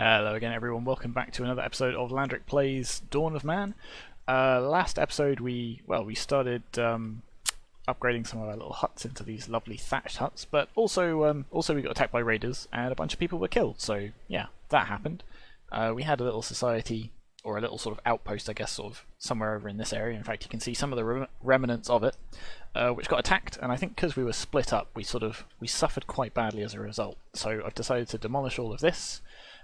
Hello again everyone, welcome back to another episode of Landric Plays Dawn of Man. Last episode we started upgrading some of our little huts into these lovely thatched huts, but also we got attacked by raiders and a bunch of people were killed, so yeah, that happened. We had a little society, or a little sort of outpost I guess, sort of somewhere over in this area. In fact you can see some of the remnants of it, which got attacked, and I think because we were split up we suffered quite badly as a result. So I've decided to demolish all of this,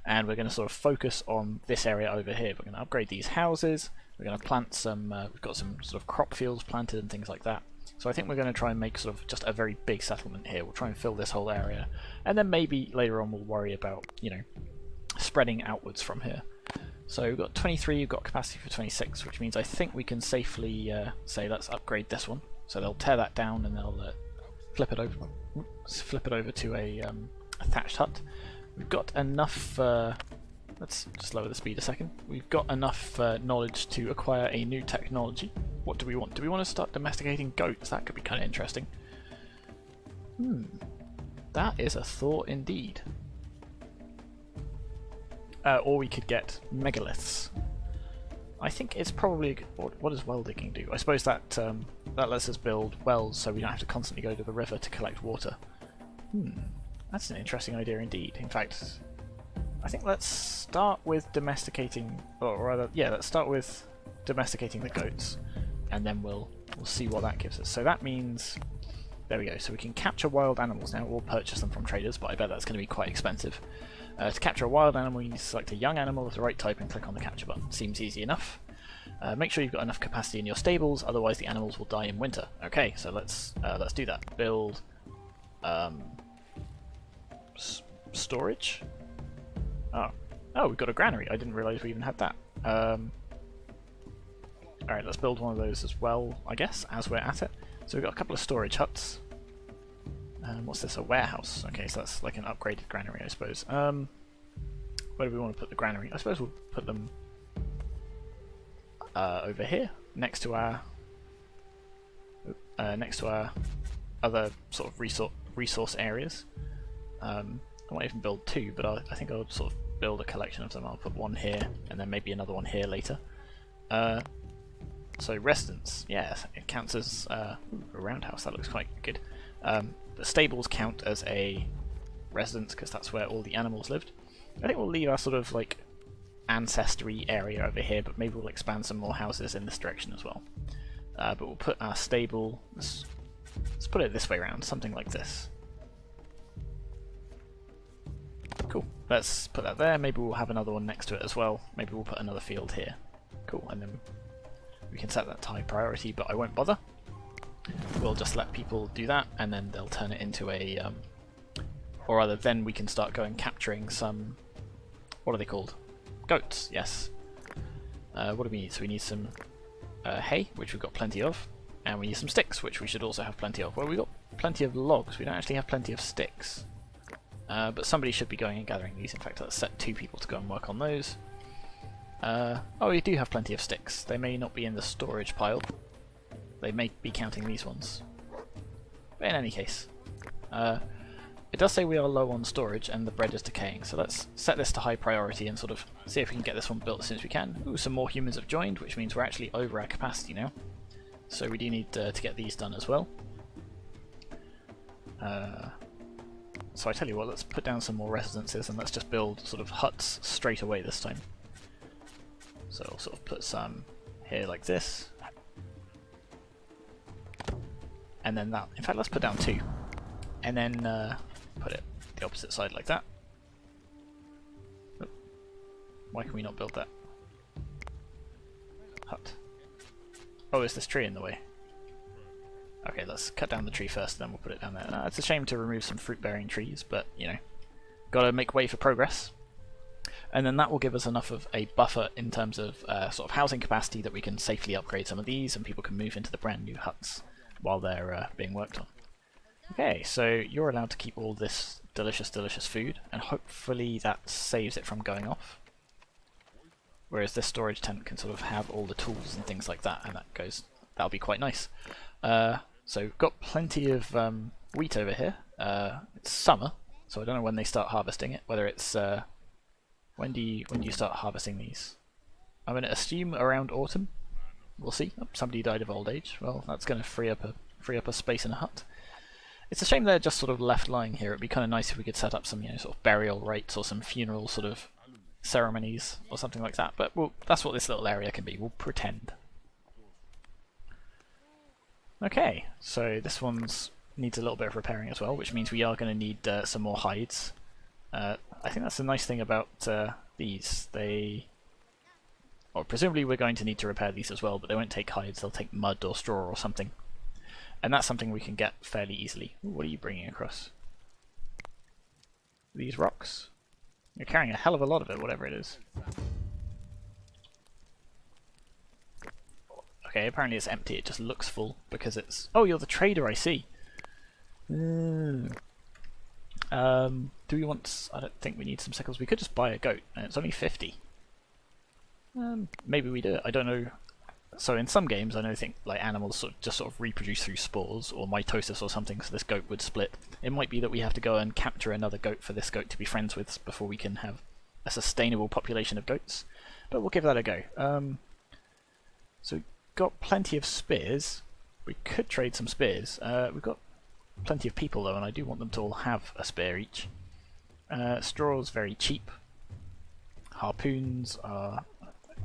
and we're going to sort of focus on this area over here. We're going to upgrade these houses, we're going to plant some, we've got some sort of crop fields planted and things like that. So I think we're going to try and make sort of just a very big settlement here. We'll try and fill this whole area, and then maybe later on we'll worry about, you know, spreading outwards from here. So we've got 23, we've got capacity for 26, which means I think we can safely say let's upgrade this one. So they'll tear that down and they'll flip it over to a thatched hut. We've got enough, let's just lower the speed a second. We've got enough knowledge to acquire a new technology. What do we want? Do we want to start domesticating goats? That could be kind of interesting. That is a thought indeed. Or we could get megaliths. I think it's probably... What does well digging do? I suppose that that lets us build wells so we don't have to constantly go to the river to collect water. That's an interesting idea indeed. In fact, I think let's start with domesticating, or rather, yeah, let's start with domesticating the goats, and then we'll see what that gives us. So that means, there we go. So we can capture wild animals now, or purchase them from traders, but I bet that's going to be quite expensive. To capture a wild animal, you need to select a young animal of the right type and click on the capture button. Seems easy enough. Make sure you've got enough capacity in your stables, otherwise the animals will die in winter. Okay, so let's do that. Build storage. Oh, we've got a granary. I didn't realise we even had that. Alright, let's build one of those as well, I guess, as we're at it. So we've got a couple of storage huts. What's this? A warehouse. Okay, so that's like an upgraded granary, I suppose. Where do we want to put the granary? I suppose we'll put them over here, next to our other sort of resource areas. I might even build two, but I think I'll sort of build a collection of them. I'll put one here, and then maybe another one here later. So residence, yeah, it counts as a roundhouse. That looks quite good. The stables count as a residence because that's where all the animals lived. I think we'll leave our sort of like ancestry area over here, but maybe we'll expand some more houses in this direction as well. But we'll put our stable, let's put it this way around, something like this. Cool, let's put that there. Maybe we'll have another one next to it as well. Maybe we'll put another field here. Cool, and then we can set that to high priority, but I won't bother. We'll just let people do that, and then they'll turn it into a, or rather then we can start going capturing some, what are they called? Goats, yes. What do we need? So we need some hay, which we've got plenty of, and we need some sticks, which we should also have plenty of. Well, we've got plenty of logs, we don't actually have plenty of sticks. But somebody should be going and gathering these. In fact, let's set 2 people to go and work on those. Oh, we do have plenty of sticks. They may not be in the storage pile. They may be counting these ones. But in any case, it does say we are low on storage and the bread is decaying, so let's set this to high priority and sort of see if we can get this one built as soon as we can. Ooh, some more humans have joined, which means we're actually over our capacity now. So we do need to get these done as well. So I tell you what, let's put down some more residences and let's just build sort of huts straight away this time. So I'll sort of put some here like this. And then that, in fact let's put down 2. And then put it the opposite side like that. Oh, why can we not build that hut? Oh, is this tree in the way? Okay, let's cut down the tree first, then we'll put it down there. It's a shame to remove some fruit-bearing trees, but, you know, gotta make way for progress. And then that will give us enough of a buffer in terms of sort of housing capacity that we can safely upgrade some of these, and people can move into the brand new huts while they're being worked on. Okay, so you're allowed to keep all this delicious, delicious food, and hopefully that saves it from going off. Whereas this storage tent can sort of have all the tools and things like that, and that'll be quite nice. So we've got plenty of wheat over here. It's summer, so I don't know when they start harvesting it, whether it's When do you start harvesting these? I'm going to assume around autumn. We'll see. Oh, somebody died of old age. Well, that's going to free up a space in a hut. It's a shame they're just sort of left lying here. It'd be kind of nice if we could set up some, sort of burial rites or some funeral sort of ceremonies or something like that. But that's what this little area can be. We'll pretend. Okay, so this one's needs a little bit of repairing as well, which means we are going to need some more hides. I think that's the nice thing about these. Well, presumably we're going to need to repair these as well, but they won't take hides, they'll take mud or straw or something. And that's something we can get fairly easily. Ooh, what are you bringing across? These rocks? You're carrying a hell of a lot of it, whatever it is. Okay, apparently it's empty, it just looks full because it's... Oh, you're the trader, I see! Do we want... I don't think we need some sickles. We could just buy a goat, and it's only 50. Maybe we do it, I don't know. So in some games I think like animals just sort of reproduce through spores or mitosis or something, so this goat would split. It might be that we have to go and capture another goat for this goat to be friends with before we can have a sustainable population of goats. But we'll give that a go. So we've got plenty of spears. We could trade some spears. We've got plenty of people though, and I do want them to all have a spear each. Straw's very cheap. Harpoons are...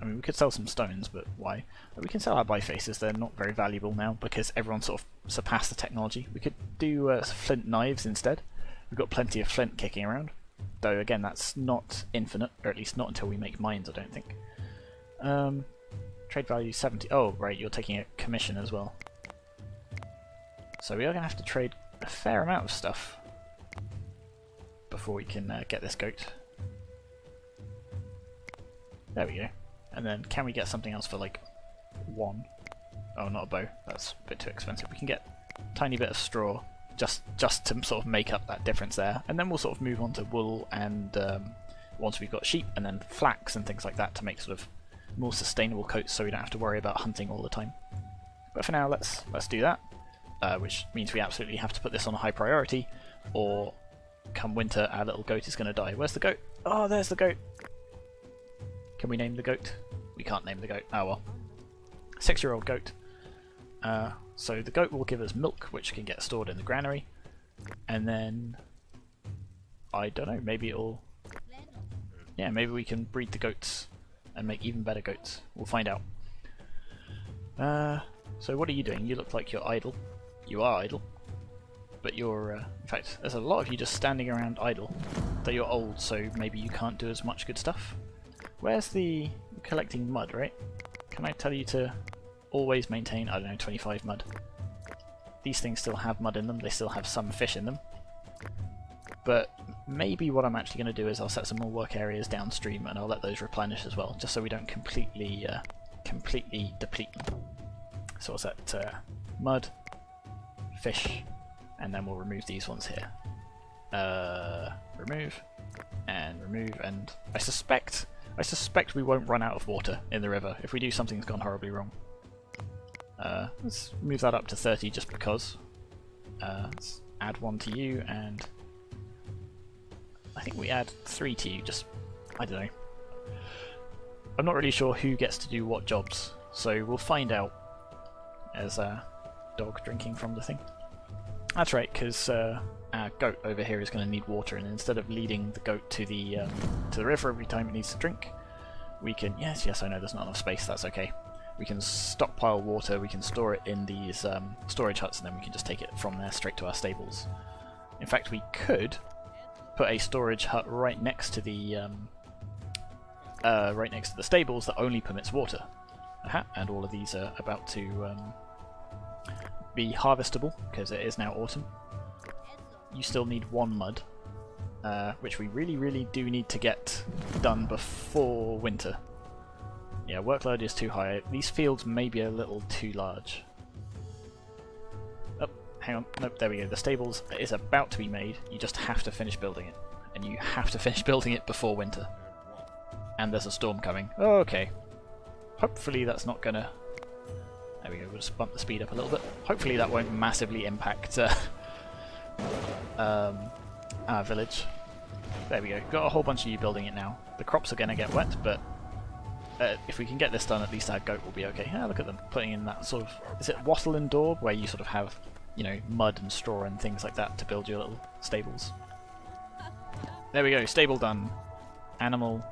I mean, we could sell some stones, but why? We can sell our bifaces, they're not very valuable now because everyone sort of surpassed the technology. We could do flint knives instead. We've got plenty of flint kicking around. Though, again, that's not infinite, or at least not until we make mines, I don't think. Trade value 70. Oh, right, you're taking a commission as well. So we are going to have to trade a fair amount of stuff before we can get this goat. There we go. And then can we get something else for like 1? Oh, not a bow. That's a bit too expensive. We can get a tiny bit of straw just to sort of make up that difference there. And then we'll sort of move on to wool and once we've got sheep, and then flax and things like that to make sort of more sustainable coats so we don't have to worry about hunting all the time. But for now, let's do that. Which means we absolutely have to put this on a high priority, or come winter our little goat is going to die. Where's the goat? Oh, there's the goat! Can we name the goat? We can't name the goat. Oh well. 6-year-old goat. So the goat will give us milk, which can get stored in the granary. And then... I don't know, maybe it'll... Yeah, maybe we can breed the goats and make even better goats. We'll find out. So what are you doing? You look like you're idle. You are idle. But you're... in fact, there's a lot of you just standing around idle. Though you're old, so maybe you can't do as much good stuff. Where's the... collecting mud, right? Can I tell you to always maintain, I don't know, 25 mud? These things still have mud in them, they still have some fish in them. But maybe what I'm actually going to do is I'll set some more work areas downstream and I'll let those replenish as well, just so we don't completely deplete them. So I'll set mud, fish, and then we'll remove these ones here. Remove, and I suspect we won't run out of water in the river. If we do, something's gone horribly wrong. Let's move that up to 30 just because. Let's add 1 to you, and I think we add 3 to you, just... I don't know. I'm not really sure who gets to do what jobs, so we'll find out as a dog drinking from the thing. That's right, because our goat over here is going to need water, and instead of leading the goat to the river every time it needs to drink, we can... Yes, I know there's not enough space, that's okay. We can stockpile water, we can store it in these storage huts, and then we can just take it from there straight to our stables. In fact, we could put a storage hut right next to the stables that only permits water. Aha, and all of these are about to be harvestable, because it is now autumn. You still need 1 mud, which we really do need to get done before winter. Yeah, workload is too high. These fields may be a little too large. Oh, hang on. Nope, there we go. The stables is about to be made. You just have to finish building it. And you have to finish building it before winter. And there's a storm coming. Oh, okay. Hopefully that's not gonna... There we go, we'll just bump the speed up a little bit. Hopefully that won't massively impact our village. There we go. Got a whole bunch of you building it now. The crops are going to get wet, but if we can get this done, at least our goat will be okay. Ah, look at them putting in that sort of... Is it wattle and daub, where you sort of have, you know, mud and straw and things like that to build your little stables? There we go. Stable done. Animal.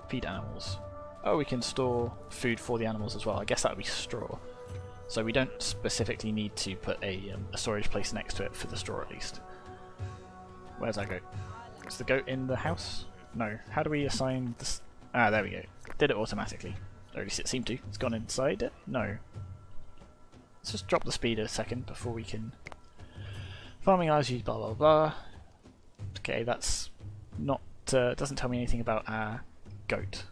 Feed animals. Oh, we can store food for the animals as well. I guess that would be straw. So we don't specifically need to put a storage place next to it for the straw, at least. Where's our goat? Is the goat in the house? No. How do we assign this? Ah, there we go. Did it automatically. Or at least it seemed to. It's gone inside it? No. Let's just drop the speed a second before we can... Farming hours used blah blah blah. Okay, that's not... doesn't tell me anything about our goat.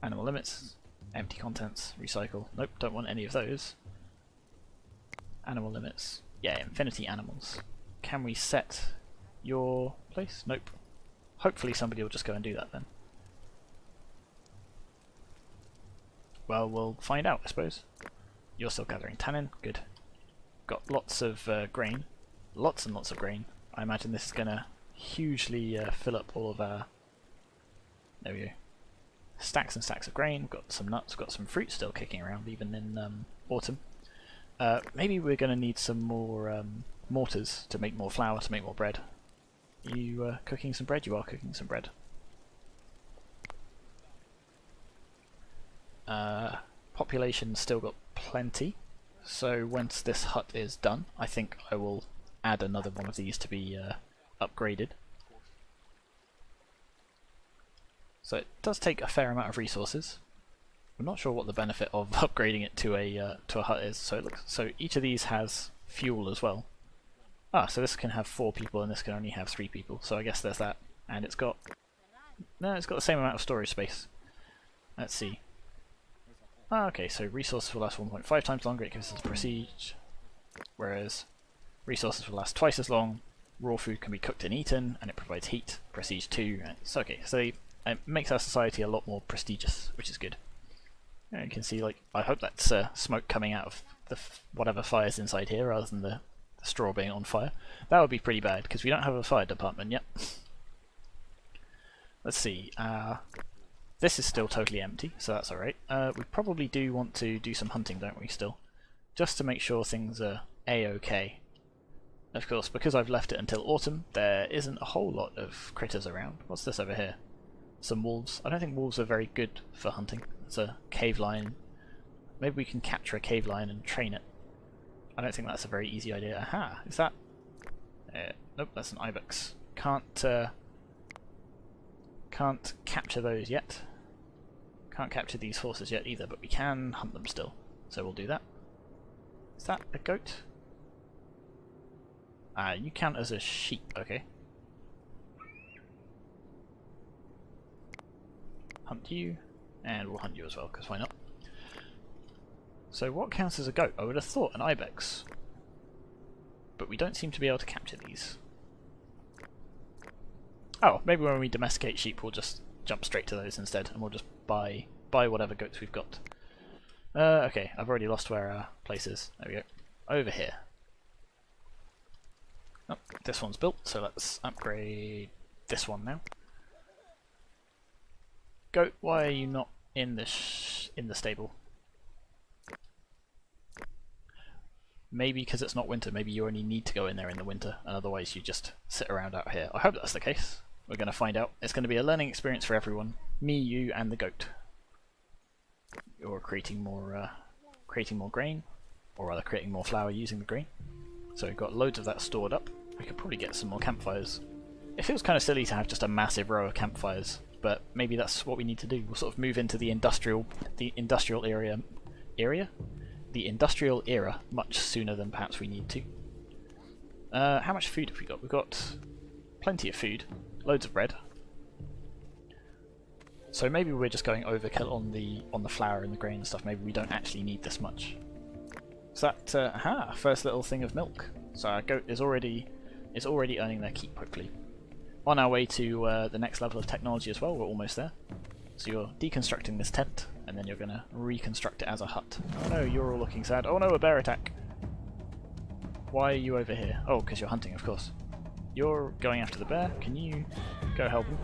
Animal limits. Empty contents. Recycle. Nope, don't want any of those. Animal limits. Yeah, infinity animals. Can we set your place? Nope. Hopefully somebody will just go and do that then. Well, we'll find out, I suppose. You're still gathering tannin. Good. Got lots of grain. Lots and lots of grain. I imagine this is going to hugely fill up all of our... There we go. Stacks and stacks of grain. Got some nuts. Got some fruit still kicking around, even in autumn. Maybe we're going to need some more mortars to make more flour, to make more bread. You cooking some bread? You are cooking some bread. Population still got plenty, so once this hut is done, I think I will add another one of these to be upgraded. So it does take a fair amount of resources. I'm not sure what the benefit of upgrading it to a hut is. So it looks, so each of these has fuel as well. Ah, so this can have 4 people and this can only have 3 people. So I guess there's that, and it's got it's got the same amount of storage space. Let's see. Ah, okay, so resources will last 1.5 times longer. It gives us prestige, whereas resources will last twice as long. Raw food can be cooked and eaten, and it provides heat. Prestige 2. It's okay. So it makes our society a lot more prestigious, which is good. And you can see, like, I hope that's smoke coming out of the whatever fire's inside here, rather than the straw being on fire. That would be pretty bad, because we don't have a fire department yet. Let's see. This is still totally empty, so that's alright. We probably do want to do some hunting, don't we, still? Just to make sure things are a-okay. Of course, because I've left it until autumn, there isn't a whole lot of critters around. What's this over here? Some wolves. I don't think wolves are very good for hunting. It's a cave lion. Maybe we can capture a cave lion and train it. I don't think that's a very easy idea. Aha! Is that... nope, that's an ibex. Can't capture those yet. Can't capture these horses yet either, but we can hunt them still. So we'll do that. Is that a goat? Ah, you count as a sheep, okay. Hunt you, and we'll hunt you as well, because why not? So what counts as a goat? I would have thought an ibex. But we don't seem to be able to capture these. Oh, maybe when we domesticate sheep we'll just jump straight to those instead, and we'll just buy whatever goats we've got. Okay, I've already lost where our place is. There we go. Over here. Oh, this one's built, so let's upgrade this one now. Goat, why are you not in the stable? Maybe because it's not winter, maybe you only need to go in there in the winter, and otherwise you just sit around out here. I hope that's the case. We're going to find out. It's going to be a learning experience for everyone. Me, you, and the goat. You're creating more grain, or rather creating more flour using the grain. So we've got loads of that stored up. We could probably get some more campfires. It feels kind of silly to have just a massive row of campfires, but maybe that's what we need to do. We'll sort of move into the industrial era much sooner than perhaps we need to. How much food have we got? We've got plenty of food, loads of bread. So maybe we're just going overkill on the flour and the grain and stuff. Maybe we don't actually need this much. So that aha, first little thing of milk. So our goat is already earning their keep, hopefully. On our way to the next level of technology as well. We're almost there. So you're deconstructing this tent, and then you're going to reconstruct it as a hut. Oh no, you're all looking sad. Oh no, a bear attack! Why are you over here? Oh, because you're hunting, of course. You're going after the bear. Can you go help him?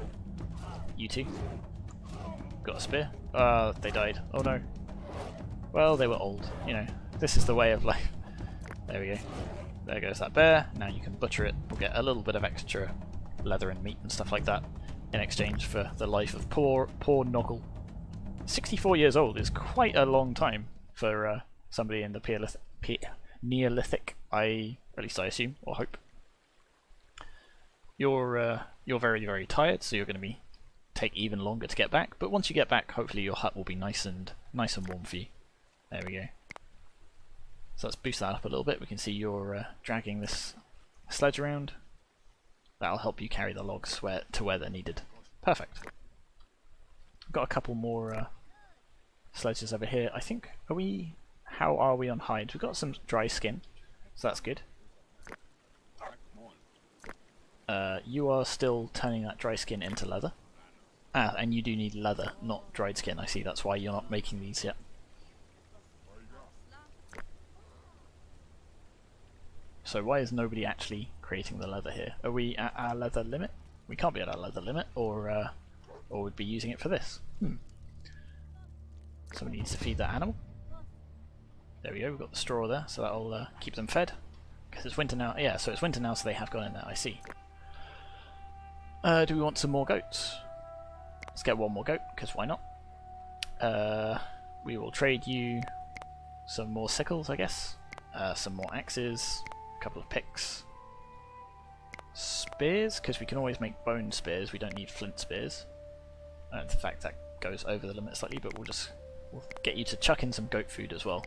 You two. Got a spear? They died. Oh no. Well, they were old. You know, this is the way of life. There we go. There goes that bear. Now you can butcher it. We'll get a little bit of extra leather and meat and stuff like that in exchange for the life of poor Noggle. 64 years old is quite a long time for somebody in the Neolithic, at least I assume, or hope. You're very, very tired, so you're going to take even longer to get back. But once you get back, hopefully your hut will be nice and warm for you. There we go. So let's boost that up a little bit. We can see you're dragging this sledge around. That'll help you carry the logs to where they're needed. Perfect. Got a couple more sledges over here. I think, how are we on hides? We've got some dry skin, so that's good. You are still turning that dry skin into leather. Ah, and you do need leather, not dried skin. I see, that's why you're not making these yet. So why is nobody actually creating the leather here? Are we at our leather limit? We can't be at our leather limit, or we'd be using it for this. Somebody needs to feed that animal. There we go, we've got the straw there, so that'll keep them fed. Because it's winter now. Yeah, so it's winter now, so they have gone in there, I see. Do we want some more goats? Let's get one more goat, because why not? We will trade you some more sickles, I guess. Some more axes, a couple of picks. Spears, because we can always make bone spears, we don't need flint spears. In fact, that goes over the limit slightly, but we'll get you to chuck in some goat food as well.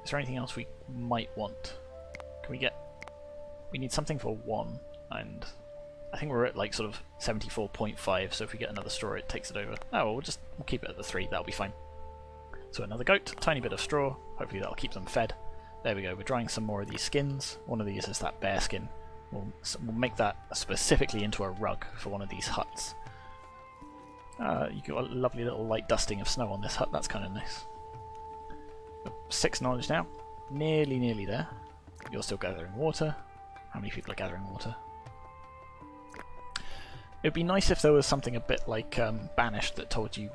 Is there anything else we might want? We need something for 1, and I think we're at like sort of 74.5, so if we get another straw it takes it over. Oh, well, we'll keep it at the 3, that'll be fine. So another goat, tiny bit of straw, hopefully that'll keep them fed. There we go, we're drying some more of these skins. One of these is that bear skin. We'll make that specifically into a rug for one of these huts. You got a lovely little light dusting of snow on this hut, that's kind of nice. 6 knowledge now, nearly there. You're still gathering water. How many people are gathering water? It would be nice if there was something a bit like Banished that told you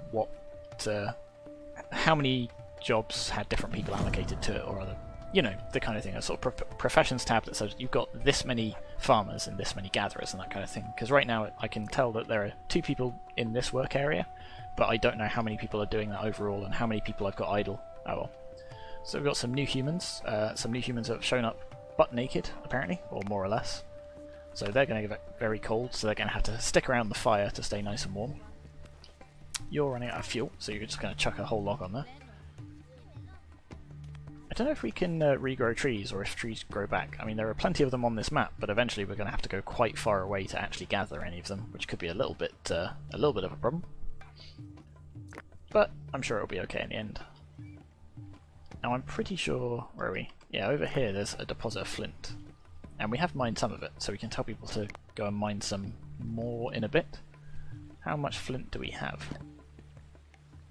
how many jobs had different people allocated to it, or other, you know, the kind of thing. A sort of professions tab that says you've got this many farmers and this many gatherers and that kind of thing. Because right now I can tell that there are 2 people in this work area, but I don't know how many people are doing that overall and how many people I've got idle. Oh well. So we've got some new humans. Some new humans have shown up butt naked, apparently, or more or less. So they're going to get very cold, so they're going to have to stick around the fire to stay nice and warm. You're running out of fuel, so you're just going to chuck a whole log on there. I don't know if we can regrow trees, or if trees grow back. I mean, there are plenty of them on this map, but eventually we're going to have to go quite far away to actually gather any of them, which could be a little bit of a problem. But I'm sure it'll be okay in the end. Now I'm pretty sure, where are we? Yeah, over here there's a deposit of flint. And we have mined some of it, so we can tell people to go and mine some more in a bit. How much flint do we have?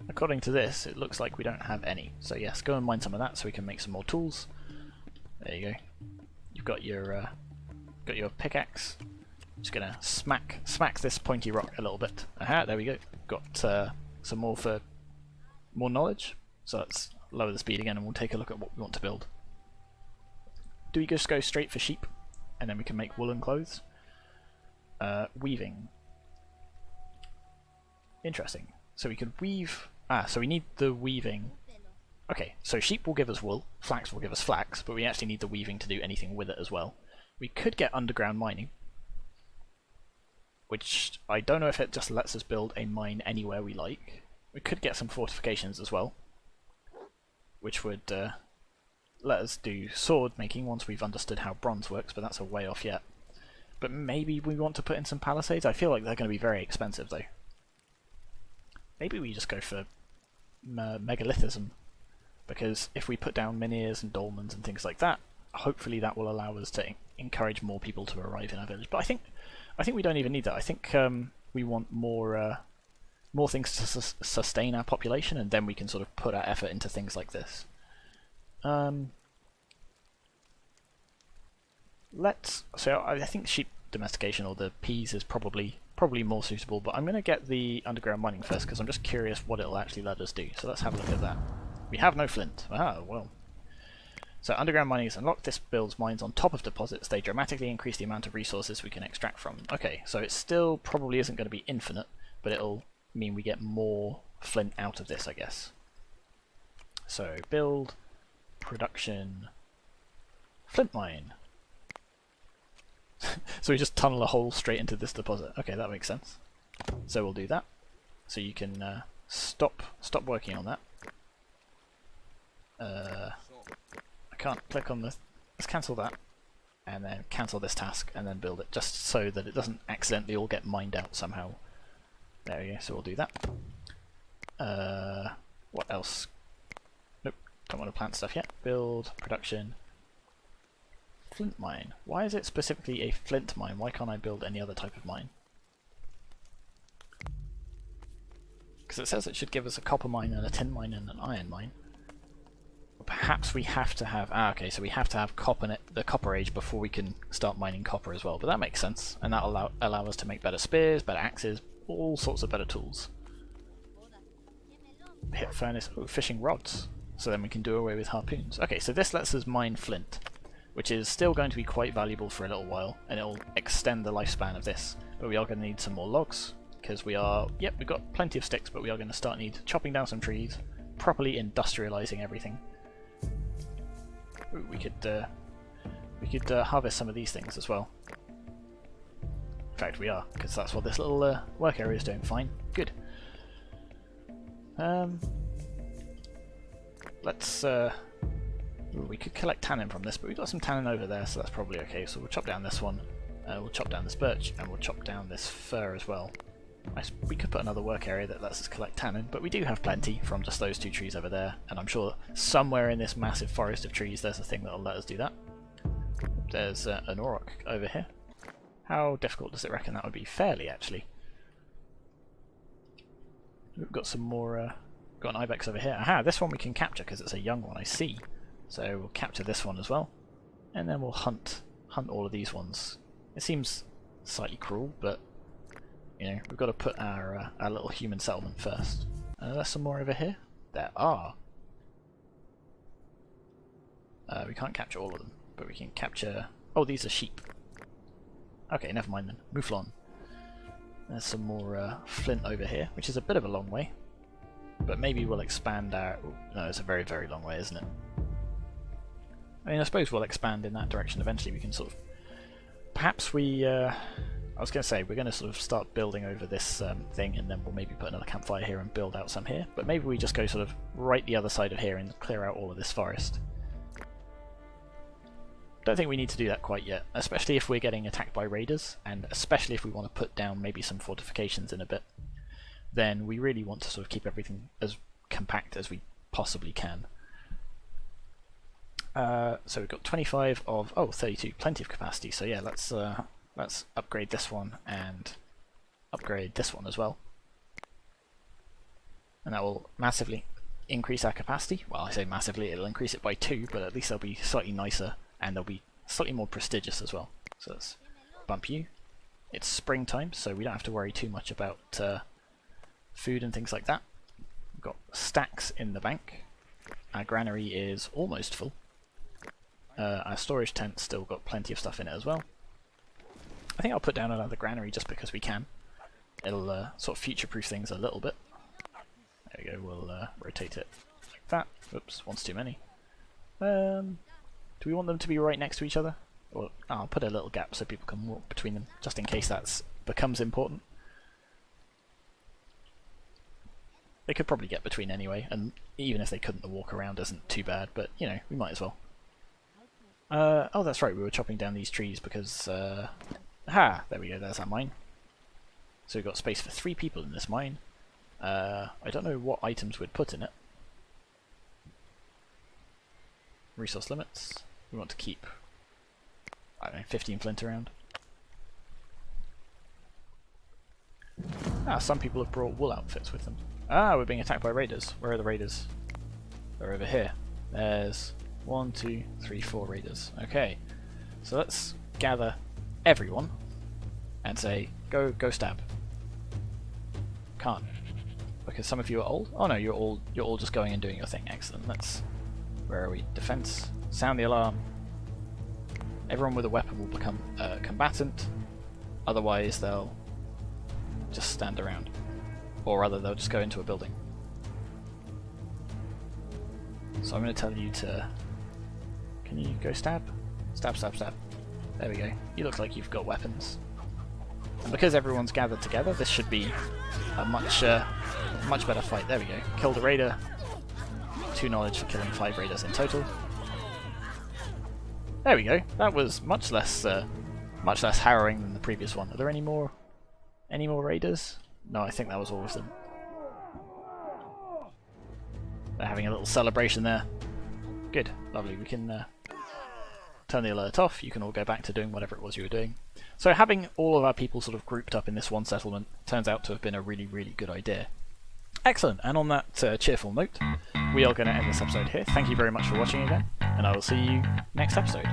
According to this, it looks like we don't have any. So yes, go and mine some of that so we can make some more tools. There you go. You've got your pickaxe. Just gonna smack this pointy rock a little bit. Aha, there we go. Got some more for more knowledge. So let's lower the speed again and we'll take a look at what we want to build. Do we just go straight for sheep and then we can make woolen clothes? Weaving. Interesting. So we could weave... so we need the weaving. Okay, so sheep will give us wool, flax will give us flax, but we actually need the weaving to do anything with it as well. We could get underground mining, which I don't know if it just lets us build a mine anywhere we like. We could get some fortifications as well, which would let us do sword making once we've understood how bronze works, but that's a way off yet. But maybe we want to put in some palisades. I feel like they're going to be very expensive though. Maybe we just go for megalithism, because if we put down menhirs and dolmens and things like that, hopefully that will allow us to encourage more people to arrive in our village. But I think we don't even need that. I think we want more things to sustain our population, and then we can sort of put our effort into things like this. So I think sheep domestication or the peas is probably more suitable, but I'm going to get the underground mining first because I'm just curious what it'll actually let us do. So let's have a look at that. We have no flint. Ah, well. So underground mining is unlocked. This builds mines on top of deposits. They dramatically increase the amount of resources we can extract from them. Okay, so it still probably isn't going to be infinite, but it'll mean we get more flint out of this, I guess. So build, production, flint mine. So we just tunnel a hole straight into this deposit. Okay, that makes sense. So we'll do that. So you can stop working on that. I can't click on this. Let's cancel that, and then cancel this task, and then build it, just so that it doesn't accidentally all get mined out somehow. There we go. So we'll do that. What else? Nope, don't want to plant stuff yet. Build, production. Flint mine. Why is it specifically a flint mine? Why can't I build any other type of mine? Because it says it should give us a copper mine and a tin mine and an iron mine. Or perhaps we have to have... okay, so we have to have the copper age before we can start mining copper as well. But that makes sense, and that'll allow us to make better spears, better axes, all sorts of better tools. Pit furnace. Oh, fishing rods. So then we can do away with harpoons. Okay, so this lets us mine flint, which is still going to be quite valuable for a little while, and it'll extend the lifespan of this. But we are going to need some more logs, because we've got plenty of sticks, but we are going to need chopping down some trees, properly industrializing everything. Ooh, we could harvest some of these things as well. In fact, we are, because that's what this little work area is doing. Fine, good. Let's. We could collect tannin from this, but we've got some tannin over there, so that's probably okay. So we'll chop down this one, we'll chop down this birch, and we'll chop down this fir as well. We could put another work area that lets us collect tannin, but we do have plenty from just those two trees over there, and I'm sure somewhere in this massive forest of trees there's a thing that'll let us do that. There's an auroch over here. How difficult does it reckon that would be? Fairly, actually. We've got some more... got an ibex over here. Aha, this one we can capture because it's a young one, I see. So we'll capture this one as well, and then we'll hunt all of these ones. It seems slightly cruel, but you know, we've got to put our little human settlement first. There's some more over here. There are. We can't capture all of them, but we can capture... Oh, these are sheep. Okay, never mind then. Mouflon. There's some more flint over here, which is a bit of a long way, but maybe we'll expand our... Ooh, no, it's a very, very long way, isn't it? I mean, I suppose we'll expand in that direction eventually. We can sort of... Perhaps we... I was going to say, we're going to sort of start building over this thing, and then we'll maybe put another campfire here and build out some here. But maybe we just go sort of right the other side of here and clear out all of this forest. Don't think we need to do that quite yet, especially if we're getting attacked by raiders, and especially if we want to put down maybe some fortifications in a bit. Then we really want to sort of keep everything as compact as we possibly can. So we've got 25 of 32, plenty of capacity. So yeah, let's upgrade this one and upgrade this one as well, and that will massively increase our capacity. Well, I say massively; it'll increase it by 2, but at least they'll be slightly nicer and they'll be slightly more prestigious as well. So let's bump you. It's springtime, so we don't have to worry too much about food and things like that. We've got stacks in the bank. Our granary is almost full. Our storage tent's still got plenty of stuff in it as well. I think I'll put down another granary just because we can. It'll sort of future-proof things a little bit. There we go, we'll rotate it like that. Oops, one's too many. Do we want them to be right next to each other? Or I'll put a little gap so people can walk between them, just in case that becomes important. They could probably get between anyway, and even if they couldn't, the walk around isn't too bad, but you know, we might as well. Oh, that's right, we were chopping down these trees because... aha! There we go, there's our mine. So we've got space for 3 people in this mine. I don't know what items we'd put in it. Resource limits. We want to keep, I don't know, 15 flint around. Some people have brought wool outfits with them. We're being attacked by raiders. Where are the raiders? They're over here. There's 1, 2, 3, 4 raiders. Okay, so let's gather everyone and say, go stab. Can't. Because some of you are old. Oh no, you're all just going and doing your thing. Excellent. Where are we? Defense. Sound the alarm. Everyone with a weapon will become a combatant. Otherwise they'll just stand around. Or rather, they'll just go into a building. So I'm going to tell you to... Can you go stab? Stab, stab, stab. There we go. You look like you've got weapons. And because everyone's gathered together, this should be a much better fight. There we go. Killed a raider. 2 knowledge for killing 5 raiders in total. There we go. That was much less harrowing than the previous one. Are there any more raiders? No, I think that was all of them. They're having a little celebration there. Good, lovely. We can turn the alert off. You can all go back to doing whatever it was you were doing. So having all of our people sort of grouped up in this one settlement turns out to have been a really, really good idea. Excellent, and on that cheerful note, we are going to end this episode here. Thank you very much for watching again, and I will see you next episode.